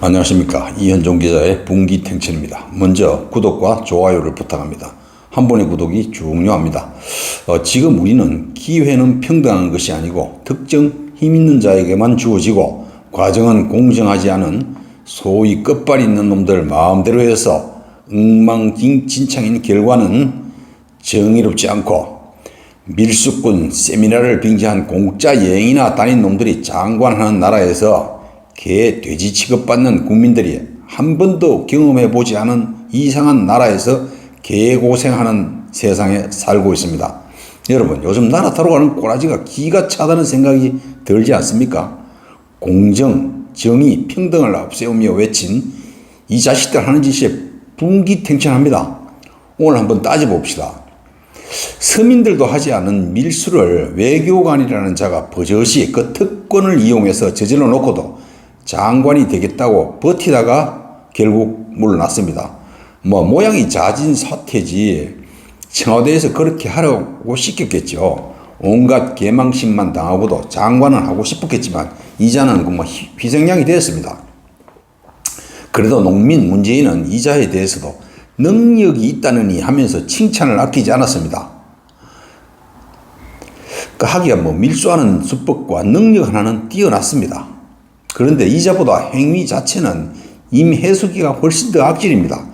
안녕하십니까, 이현종 기자의 분기탱천입니다. 먼저 구독과 좋아요를 부탁합니다. 한 번의 구독이 중요합니다. 지금 우리는 기회는 평등한 것이 아니고 특정 힘있는 자에게만 주어지고 과정은 공정하지 않은 소위 끝발 있는 놈들 마음대로 해서 엉망진창인 결과는 정의롭지 않고 밀수꾼 세미나를 빙자한 공짜 여행이나 다닌 놈들이 장관하는 나라에서 개, 돼지 취급받는 국민들이 한 번도 경험해보지 않은 이상한 나라에서 개고생하는 세상에 살고 있습니다. 여러분, 요즘 나라 타러 가는 꼬라지가 기가 차다는 생각이 들지 않습니까? 공정, 정의, 평등을 앞세우며 외친 이 자식들 하는 짓이 분기탱천합니다. 오늘 한번 따져봅시다. 서민들도 하지 않은 밀수를 외교관이라는 자가 버젓이 그 특권을 이용해서 저질러 놓고도 장관이 되겠다고 버티다가 결국 물러났습니다. 모양이 잦은 사태지 청와대에서 그렇게 하라고 시켰겠죠. 온갖 개망신만 당하고도 장관은 하고 싶었겠지만 이자는 희생양이 되었습니다. 그래도 농민 문재인은 이자에 대해서도 능력이 있다느니 하면서 칭찬을 아끼지 않았습니다. 하기야 밀수하는 수법과 능력 하나는 뛰어났습니다. 그런데 이자보다 행위 자체는 임혜숙이가 훨씬 더 악질입니다.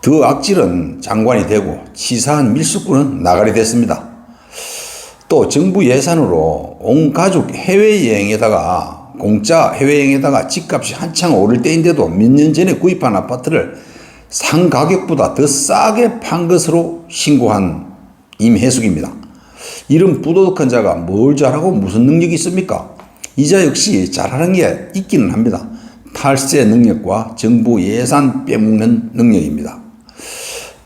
더 악질은 장관이 되고 치사한 밀수꾼은 나가리 됐습니다. 또 정부 예산으로 온 가족 해외여행에다가 공짜 해외여행에다가 집값이 한창 오를 때인데도 몇 년 전에 구입한 아파트를 상가격보다 더 싸게 판 것으로 신고한 임혜숙입니다. 이런 부도덕한 자가 뭘 잘하고 무슨 능력이 있습니까? 이자 역시 잘하는 게 있기는 합니다. 탈세 능력과 정부 예산 빼먹는 능력입니다.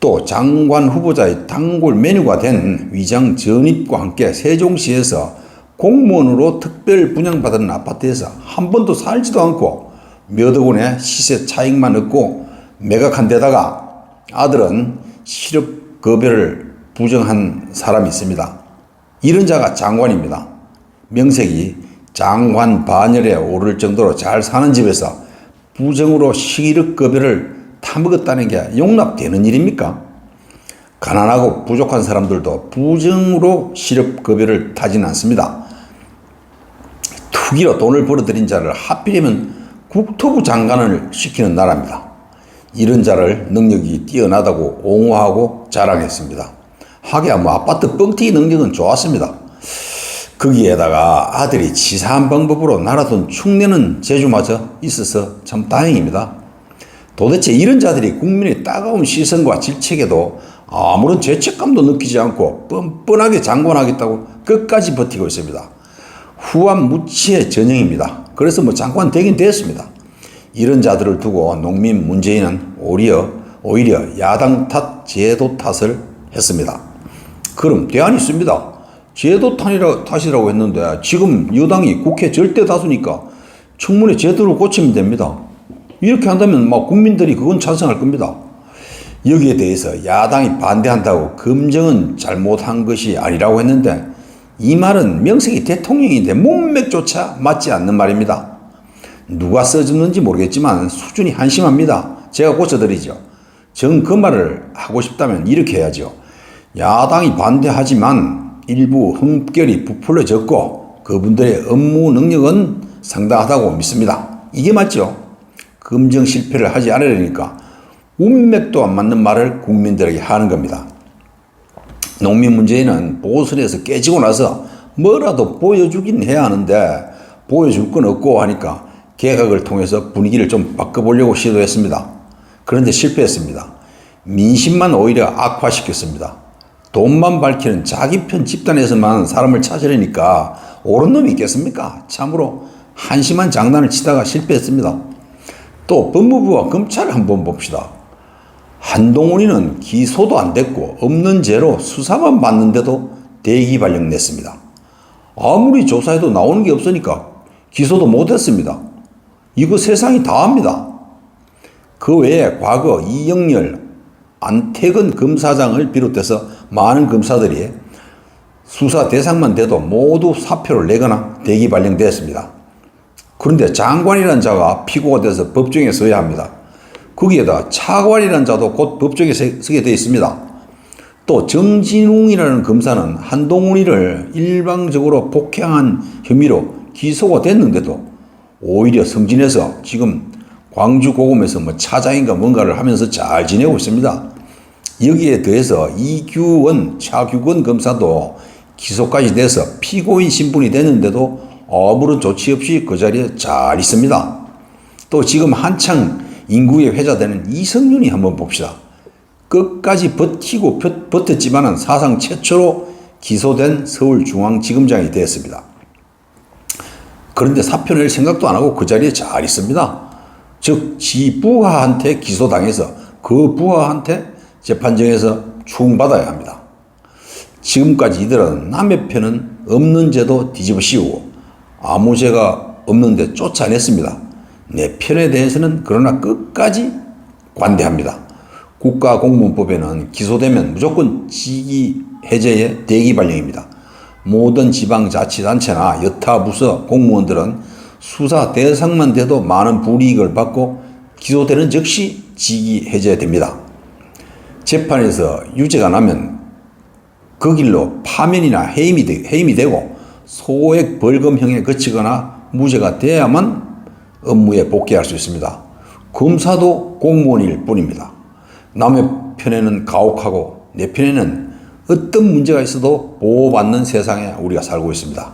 또 장관 후보자의 단골 메뉴가 된 위장 전입과 함께 세종시에서 공무원으로 특별 분양받은 아파트에서 한 번도 살지도 않고 몇억 원의 시세 차익만 얻고 매각한 데다가 아들은 실업급여를 부정한 사람이 있습니다. 이런 자가 장관입니다. 명색이 장관 반열에 오를 정도로 잘 사는 집에서 부정으로 실업급여를 타먹었다는 게 용납되는 일입니까? 가난하고 부족한 사람들도 부정으로 실업급여를 타지는 않습니다. 투기로 돈을 벌어들인 자를 하필이면 국토부 장관을 시키는 나라입니다. 이런 자를 능력이 뛰어나다고 옹호하고 자랑했습니다. 하기야 아파트 뻥튀기 능력은 좋았습니다. 거기에다가 아들이 치사한 방법으로 나라돈 축내는 재주마저 있어서 참 다행입니다. 도대체 이런 자들이 국민의 따가운 시선과 질책에도 아무런 죄책감도 느끼지 않고 뻔뻔하게 장관하겠다고 끝까지 버티고 있습니다. 후한무치의 전형입니다. 그래서 장관 되긴 됐습니다. 이런 자들을 두고 농민 문재인은 오히려 야당 탓, 제도 탓을 했습니다. 그럼 대안이 있습니다. 제도 탓이라고 했는데 지금 여당이 국회 절대 다수니까 청문회 제도로 고치면 됩니다. 이렇게 한다면 국민들이 그건 찬성할 겁니다. 여기에 대해서 야당이 반대한다고 검증은 잘못한 것이 아니라고 했는데 이 말은 명색이 대통령인데 문맥조차 맞지 않는 말입니다. 누가 써줬는지 모르겠지만 수준이 한심합니다. 제가 고쳐드리죠. 전 그 말을 하고 싶다면 이렇게 해야죠. 야당이 반대하지만 일부 흠결이 부풀려졌고 그분들의 업무 능력은 상당하다고 믿습니다. 이게 맞죠? 검증 실패를 하지 않으려니까 문맥도 안 맞는 말을 국민들에게 하는 겁니다. 농민 문재인은 보선에서 깨지고 나서 뭐라도 보여주긴 해야 하는데 보여줄 건 없고 하니까 개각을 통해서 분위기를 좀 바꿔보려고 시도했습니다. 그런데 실패했습니다. 민심만 오히려 악화시켰습니다. 돈만 밝히는 자기 편 집단에서만 사람을 찾으려니까 옳은 놈이 있겠습니까? 참으로 한심한 장난을 치다가 실패했습니다. 또 법무부와 검찰을 한번 봅시다. 한동훈이는 기소도 안 됐고 없는 죄로 수사만 받는데도 대기 발령 냈습니다. 아무리 조사해도 나오는 게 없으니까 기소도 못했습니다. 이거 세상이 다 압니다. 그 외에 과거 이영렬, 안태근 검사장을 비롯해서 많은 검사들이 수사 대상만 돼도 모두 사표를 내거나 대기 발령되었습니다. 그런데 장관이라는 자가 피고가 돼서 법정에 서야 합니다. 거기에다 차관이라는 자도 곧 법정에 서게 되어 있습니다. 또 정진웅이라는 검사는 한동훈이를 일방적으로 폭행한 혐의로 기소가 됐는데도 오히려 승진해서 지금 광주고검에서 차장인가 뭔가를 하면서 잘 지내고 있습니다. 여기에 더해서 이규원, 차규건 검사도 기소까지 돼서 피고인 신분이 됐는데도 아무런 조치 없이 그 자리에 잘 있습니다. 또 지금 한창 인구에 회자되는 이성윤이 한번 봅시다. 끝까지 버티고 버텼지만은 사상 최초로 기소된 서울중앙지검장이 되었습니다. 그런데 사표 낼 생각도 안 하고 그 자리에 잘 있습니다. 즉, 지 부하한테 기소당해서 그 부하한테 재판정에서 추궁받아야 합니다. 지금까지 이들은 남의 편은 없는 죄도 뒤집어 씌우고 아무 죄가 없는데 쫓아냈습니다. 내 편에 대해서는 그러나 끝까지 관대합니다. 국가공무원법에는 기소되면 무조건 직위 해제의 대기 발령입니다. 모든 지방자치단체나 여타 부서 공무원들은 수사 대상만 돼도 많은 불이익을 받고 기소되는 즉시 직위 해제됩니다. 재판에서 유죄가 나면 그 길로 파면이나 해임이 되고 소액 벌금형에 그치거나 무죄가 돼야만 업무에 복귀할 수 있습니다. 검사도 공무원일 뿐입니다. 남의 편에는 가혹하고 내 편에는 어떤 문제가 있어도 보호받는 세상에 우리가 살고 있습니다.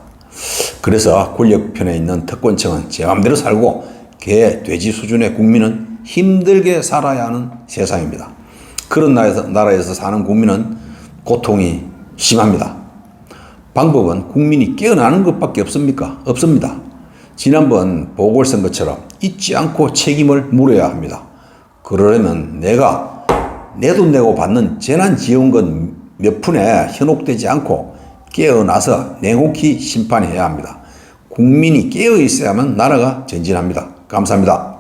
그래서 권력 편에 있는 특권층은 제 맘대로 살고 개, 돼지 수준의 국민은 힘들게 살아야 하는 세상입니다. 그런 나라에서 사는 국민은 고통이 심합니다. 방법은 국민이 깨어나는 것밖에 없습니까? 없습니다. 지난번 보궐선거처럼 잊지 않고 책임을 물어야 합니다. 그러려면 내가 내 돈 내고 받는 재난지원금 몇 푼에 현혹되지 않고 깨어나서 냉혹히 심판해야 합니다. 국민이 깨어 있어야만 나라가 전진합니다. 감사합니다.